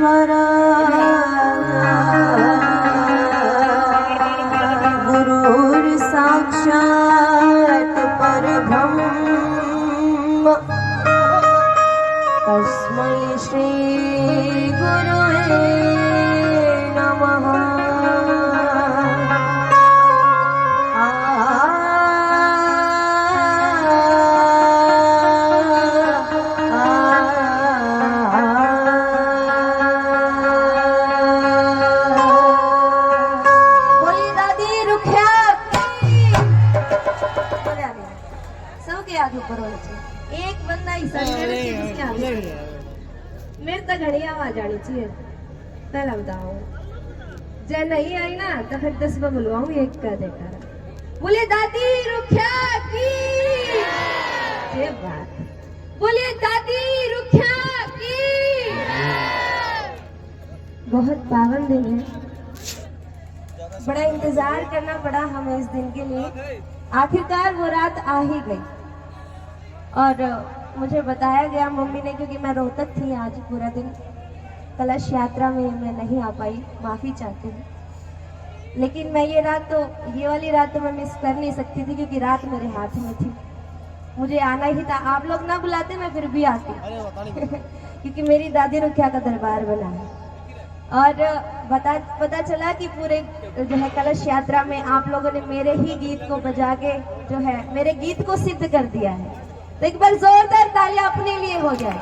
ईश्वरा गुरुर् साक्षात् परब्रह्म तस्मै श्री गुरुवे नमः। एक बंदा ही मेरे तो घड़ी आवाज आनी चाहिए पहला बताओ जय नहीं आई ना तो फिर 10 बार बुलवाऊंगी एक का देखा बोले दादी रुखिया की ये बात बोले दादी रुखिया की। बहुत पावन दिन है, बड़ा इंतजार करना पड़ा हमें इस दिन के लिए। आखिरकार वो रात आ ही गई और मुझे बताया गया मम्मी ने, क्योंकि मैं रोहतक थी आज पूरा दिन, कलश यात्रा में मैं नहीं आ पाई, माफ़ी चाहती हूँ। लेकिन मैं ये वाली रात तो मैं मिस कर नहीं सकती थी, क्योंकि रात मेरे हाथ में थी, मुझे आना ही था। आप लोग ना बुलाते मैं फिर भी आती क्योंकि मेरी दादी रुखिया का दरबार बना है। और पता चला कि पूरे जो है कलश यात्रा में आप लोगों ने मेरे ही गीत को बजा के जो है मेरे गीत को सिद्ध कर दिया है। तो एक बार जोरदार तालियां अपने लिए हो जाए।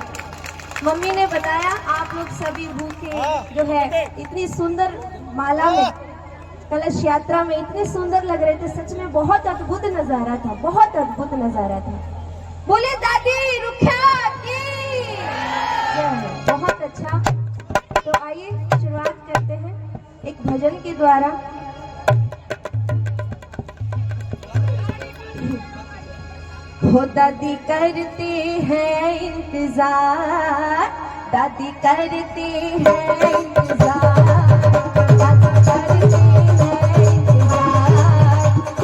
मम्मी ने बताया आप लोग सभी भूखे जो है इतनी सुंदर माला में कलश यात्रा में इतने सुंदर लग रहे थे, सच में बहुत अद्भुत नजारा था, बहुत अद्भुत नजारा था। बोले दादी रुखिया की बहुत अच्छा। तो आइए शुरुआत करते हैं एक भजन के द्वारा। हो दादी करती है इंतजार, दादी करती है इंतजार, दादी करती है इंतजार,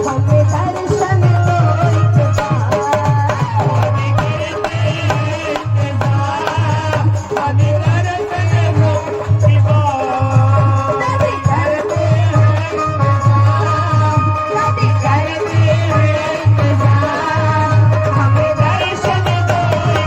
हमें दर्शन दो एक बार। दादी करती है इंतजार, दादी करती है इंतजार, दादी करती है इंतजार, हमें दर्शन दो एक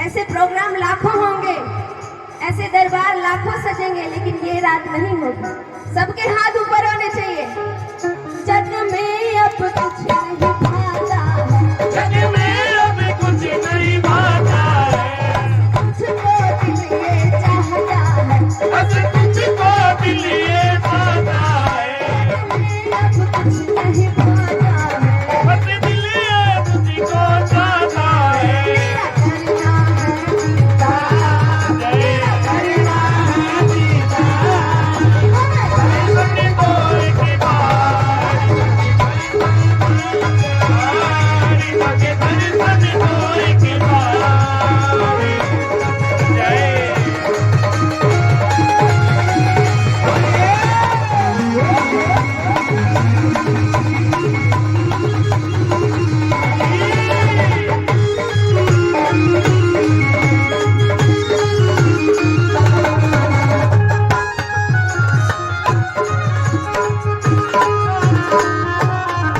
ऐसे प्रोग्राम लाखों होंगे, ऐसे दरबार लाखों सजेंगे, लेकिन ये रात नहीं होगी। सबके हाथ ऊपर होने चाहिए। जग में अब कुछ नहीं भाता है, जग में अब कुछ नहीं पाता है, बस दिल ये तुझको चाहता है। तेरा करना है दीदार, तेरा करना है दीदार, दर्शन दो एक बार, आगे दर्शन दो एक बार। जय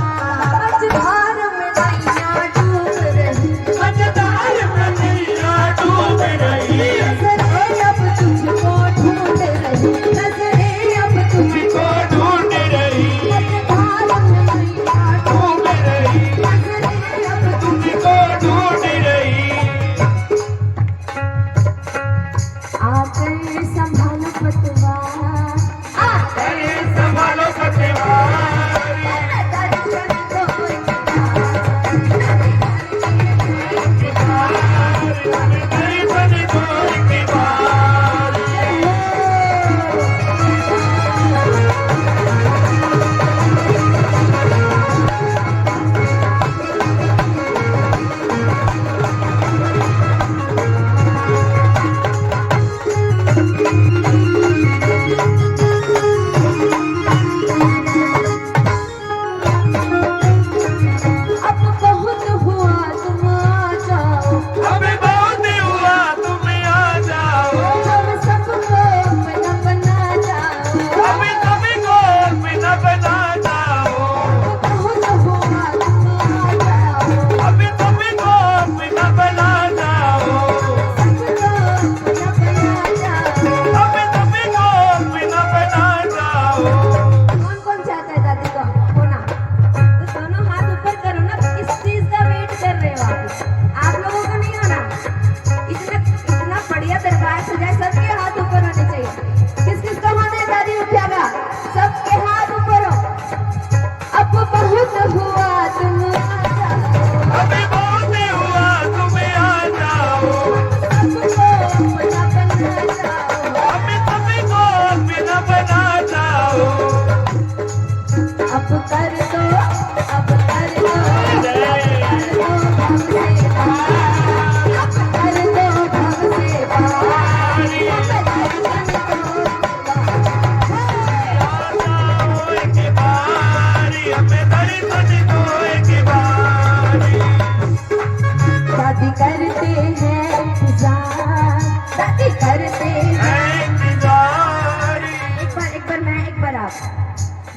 मझधार में नैया डूब रही, मझधार में नैया डूब रही, नजरें अब तुझको ढूंढ रही, नजरें अब तुझको तुझको ढूंढ रही, मझधार में नैया डूब रही, नजरें अब तुझको ढूंढ रही। आकर संभालो पतवार, आकर अरे संभालो पतवार, दर्शन दो एक बार, दर्शन दो एक बार। अब बहुत हुआ तुम आ जाओ, अबे बहुत हुआ तुम आ जाओ, हम सबको अपना बना जाओ, अभी सभी को बिना बना जाओ, बहुत हुआ तुम आ जाओ, अभी सभी को बिना बना जाओ, सबको अपना बना जाओ। अभी सभी को बिना बना जाओ। कौन कौन चाहता है दादी को होना? तो दोनों हाथ ऊपर करो ना, किस चीज का वेट कर रहे हो आप लोगों को नहीं होना? इतना बढ़िया दरबार सजाए, सबके हाथ ऊपर होने चाहिए। किस किस को होना है दादी उठागा? सबके हाथ ऊपर हो। अब बहुत हुआ तुम आ जाओ, अभी बहुत हुआ तुम आ जाओ, सबको अपना बना जाओ, अभी सभी को बिना बना जाओ। अब कर दो, अब कर दो, कर दो भव से पार, अब कर दो भव से पार, अब दर्शन दो एक बार, हमें दर्शन दो एक बार। दादी करते हैं इंतजार, दादी करते हैं इंतजार, एक बार मैं एक बार आप।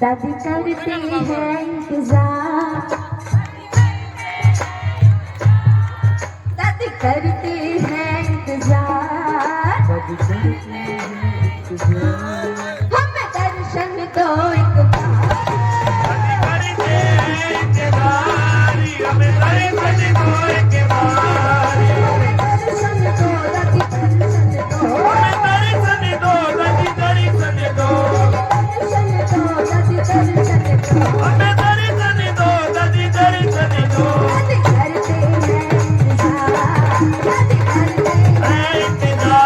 दादी करते हैं इंतजार, दादी करते हैं इंतजार, हमें दर्शन दो एक बार, करते हैं इंतजार, हमें दर्शन दो एक बार। हमें दर्शन दो, दादी दर्शन दो, हमें दर्शन दो, दादी दर्शन दो, दर्शन दो, दादी दर्शन दो, हमें दर्शन दो, दादी दर्शन दो। दादी करते हैं इंतजार, दादी करते हैं इंतजार,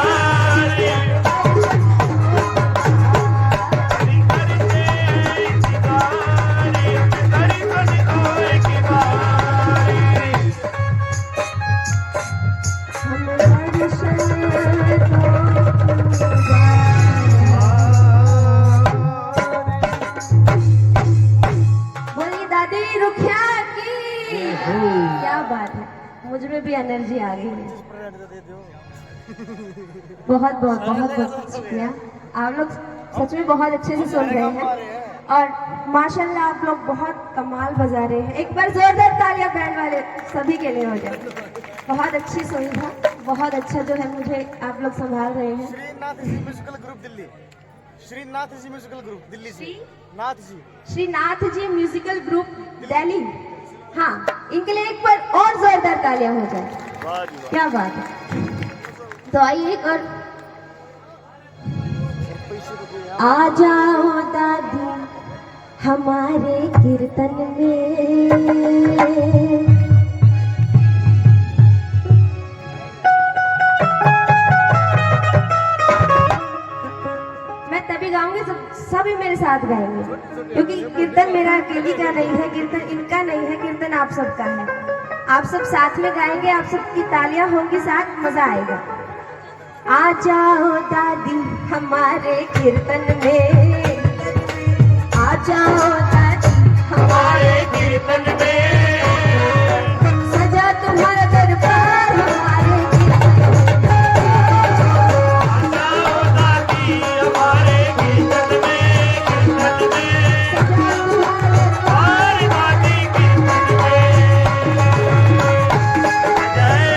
करते हैं इंतजार, हमें दर्शन दो एक बार। हम दर्शन बोलिए दादी रुखिया की। क्या बात है, मुझ में भी एनर्जी आ गई है। बहुत बहुत बहुत बहुत शुक्रिया, आप लोग सच में बहुत अच्छे से सुन रहे हैं और माशाल्लाह आप लोग बहुत कमाल बजा रहे हैं। एक बार जोरदार तालियां बैंड वाले सभी के लिए हो जाए। बहुत अच्छी सुविधा, बहुत अच्छा जो है मुझे आप लोग संभाल रहे हैं। Shrinath ji musical group Delhi, Shrinath ji musical group Delhi से नाथ जी, श्रीनाथ जी म्यूजिकल ग्रुप दिल्ली। हाँ, इनके लिए एक बार और जोरदार तालियां हो जाए। क्या बात है। तो आइए एक और आ जाओ दादी, हमारे कीर्तन में। मैं तभी गाऊंगी सभी मेरे साथ गाएंगे, क्योंकि कीर्तन मेरा अकेली का नहीं है, कीर्तन इनका नहीं है, कीर्तन आप सबका है। आप सब साथ में गाएंगे, आप सबकी तालियां होंगी साथ, मजा आएगा। आ जाओ दादी हमारे कीर्तन में, आ जाओ दादी हमारे कीर्तन में सजा तुम्हारा दरबार हमारे कीर्तन में। जाओ दादी हमारे कीर्तन में, कीर्तन में सजा तुम्हारा हमारी दादी कीर्तन में। जय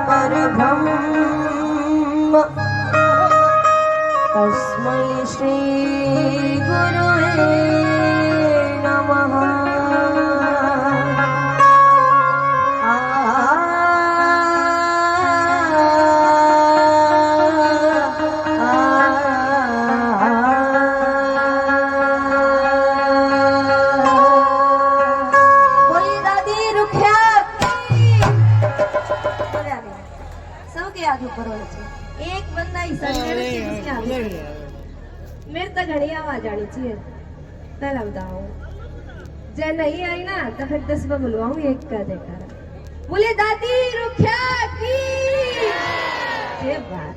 परब्रह्म तस्मै श्री गुरुवे नमः। एक बंदा ही मेरे तो घड़ी आवाज आनी चाहिए पहला बताओ जे नहीं आई ना तो फिर 10 बार बुलवाऊं एक का देखा बोले दादी रुखिया की ये बात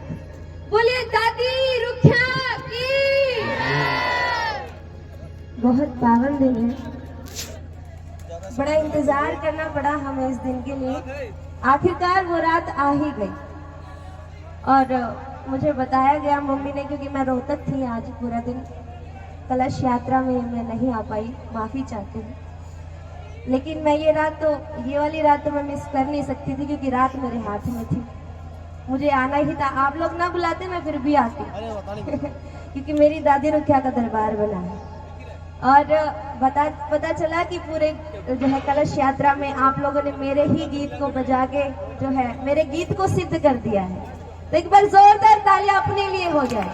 बोले दादी रुखिया की। बहुत पावन दिन है, बड़ा इंतजार करना पड़ा हमें इस दिन के लिए। आखिरकार वो रात आ ही गई और मुझे बताया गया मम्मी ने, क्योंकि मैं रोहतक थी आज पूरा दिन, कलश यात्रा में मैं नहीं आ पाई, माफ़ी चाहती हूँ। लेकिन मैं ये वाली रात तो मैं मिस कर नहीं सकती थी, क्योंकि रात मेरे हाथ में थी, मुझे आना ही था। आप लोग ना बुलाते मैं फिर भी आती क्योंकि मेरी दादी रुखिया का दरबार बना है। और पता चला कि पूरे जो है कलश यात्रा में आप लोगों ने मेरे ही गीत को बजा के जो है मेरे गीत को सिद्ध कर दिया है। तो एक बार जोरदार तालियां अपने लिए हो जाए।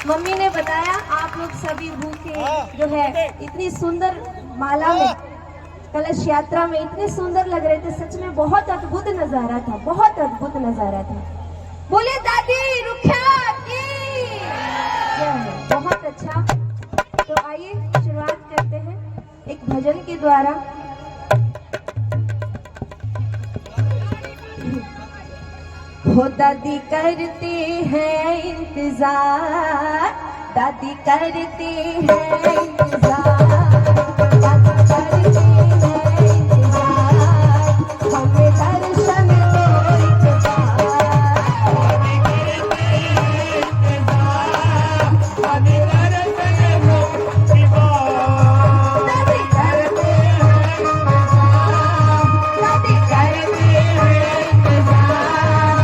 मम्मी ने बताया आप लोग सभी भूखे जो है इतनी सुंदर माला में कलश यात्रा में इतने सुंदर लग रहे थे, सच में बहुत अद्भुत नजारा था, बहुत अद्भुत नजारा था। बोले दादी रुखिया की जय। बहुत अच्छा, तो आइए शुरुआत करते हैं एक भजन के द्वारा। हो दादी करती है इंतजार, दादी करती है इंतजार, दादी करती है इंतजार, हमें दर्शन दो एक बार। दादी करती है इंतजार, हमें दर्शन दो एक बार। दादी करती है इंतजार, दादी करती है इंतजार,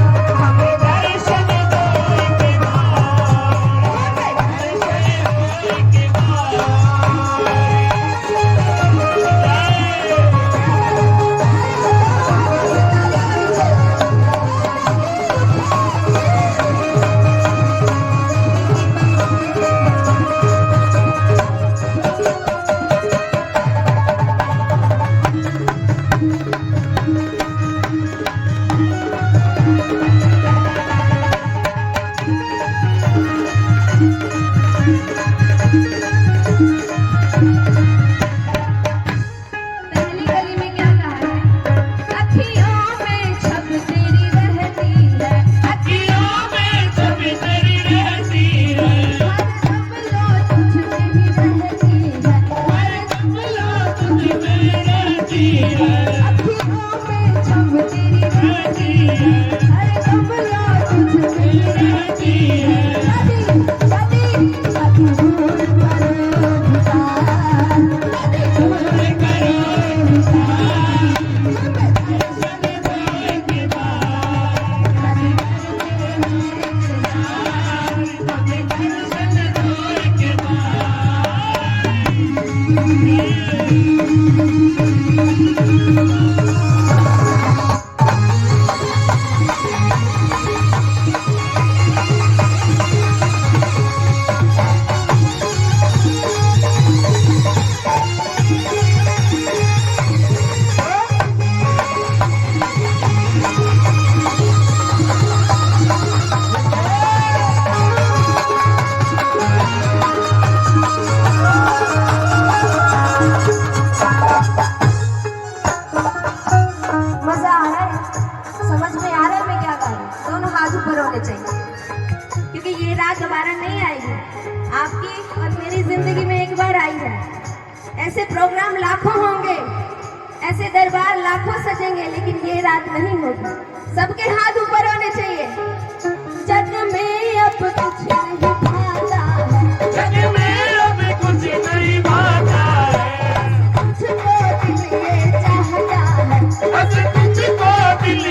हमें दर्शन दो एक ऐसे प्रोग्राम लाखों होंगे, ऐसे दरबार लाखों सजेंगे, लेकिन ये रात नहीं होगी। सबके हाथ ऊपर होने चाहिए। जग में अब कुछ नहीं भाता है, जग में अब कुछ नहीं भाता है, कुछ तो दिल ये चाहता है, बस कुछ तो दिल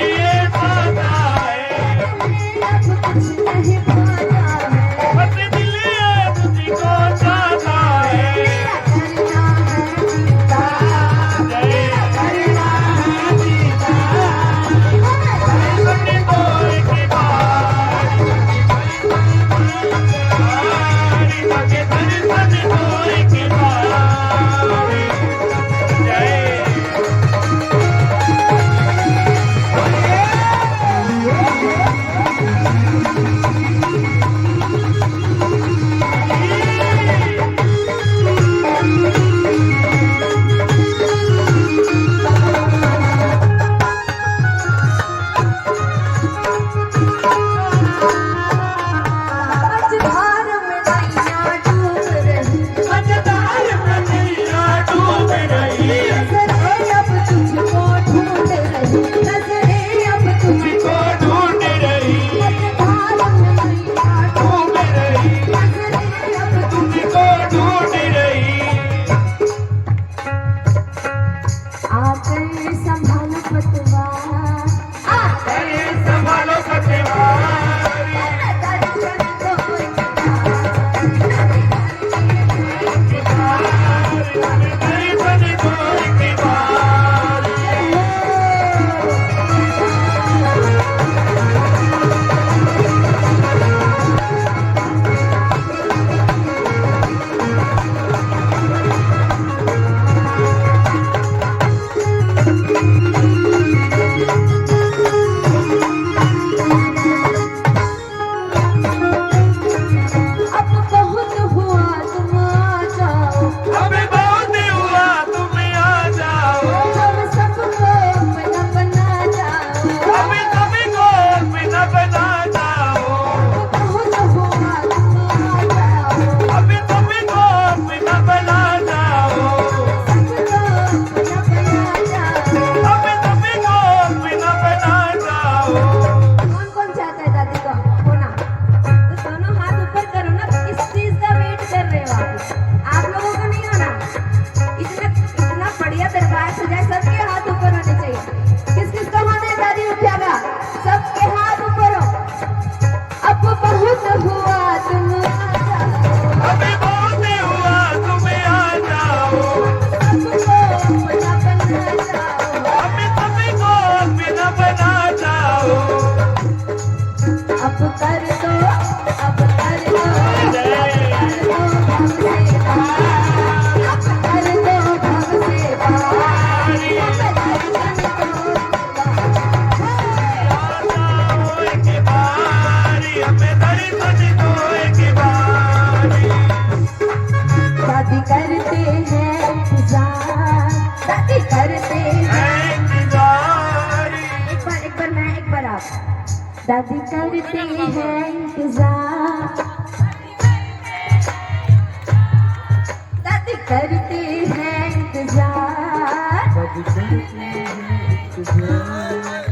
आप दादी करती है इंतजार, दादी करती है इंतजार,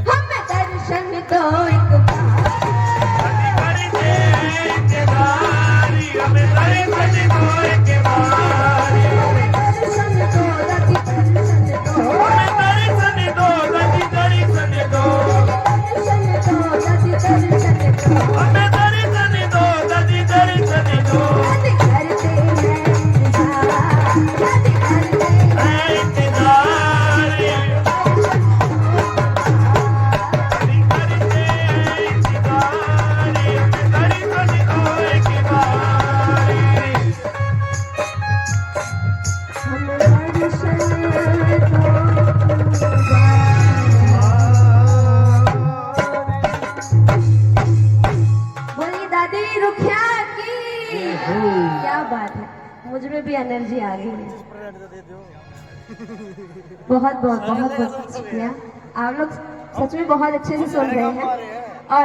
हमें दर्शन दो एक बार, दादी करते हैं इंतजार, हमें दर्शन दो एक बार, हमें दर्शन दो दादी दर्शन दो, हमें दर्शन दो दादी दर्शन दो, दर्शन दो दादी दर्शन दो, हमें दर्शन दो दादी दर्शन दो। दादी करते हैं इंतजार, दादी करते हैं इंतजार दादी करते हैं इंतजार, हमें दर्शन दो एक बार। हम दर्शन दो बोलिए दादी रुखिया की। क्या बात है, मुझ में भी एनर्जी आ गई है। दे दो। बहुत बहुत बहुत बहुत शुक्रिया। आप लोग सच में बहुत अच्छे से सुन रहे हैं और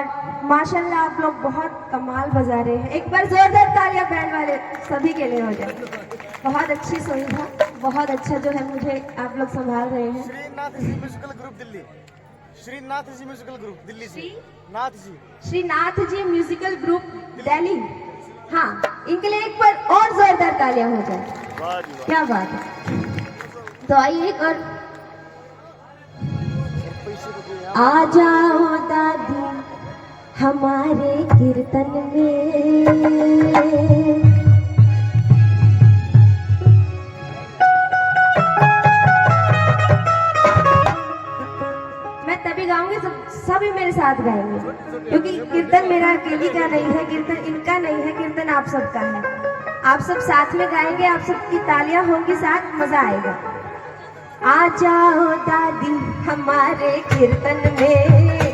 माशाल्लाह आप लोग बहुत कमाल बजा रहे हैं। एक बार जोरदार तालियां बैंड वाले सभी के लिए हो जाए। बहुत अच्छी सुविधा, बहुत अच्छा जो है मुझे आप लोग संभाल रहे हैं। Shrinath ji musical group Delhi, Shrinath ji musical group Delhi जी, नाथ जी। Shrinath ji musical group Delhi. हाँ, इनके लिए एक बार और जोरदार तालियां हो जाए। क्या बात है। तो आइए एक और आ जाओ दादी हमारे कीर्तन में, मैं तभी गाऊंगी सभी मेरे साथ गाएंगे, क्योंकि कीर्तन मेरा अकेली का नहीं है, कीर्तन इनका नहीं है, कीर्तन आप सबका है। आप सब साथ में गाएंगे, आप सबकी तालियां होंगी साथ, मजा आएगा। आ जाओ दादी हमारे कीर्तन में,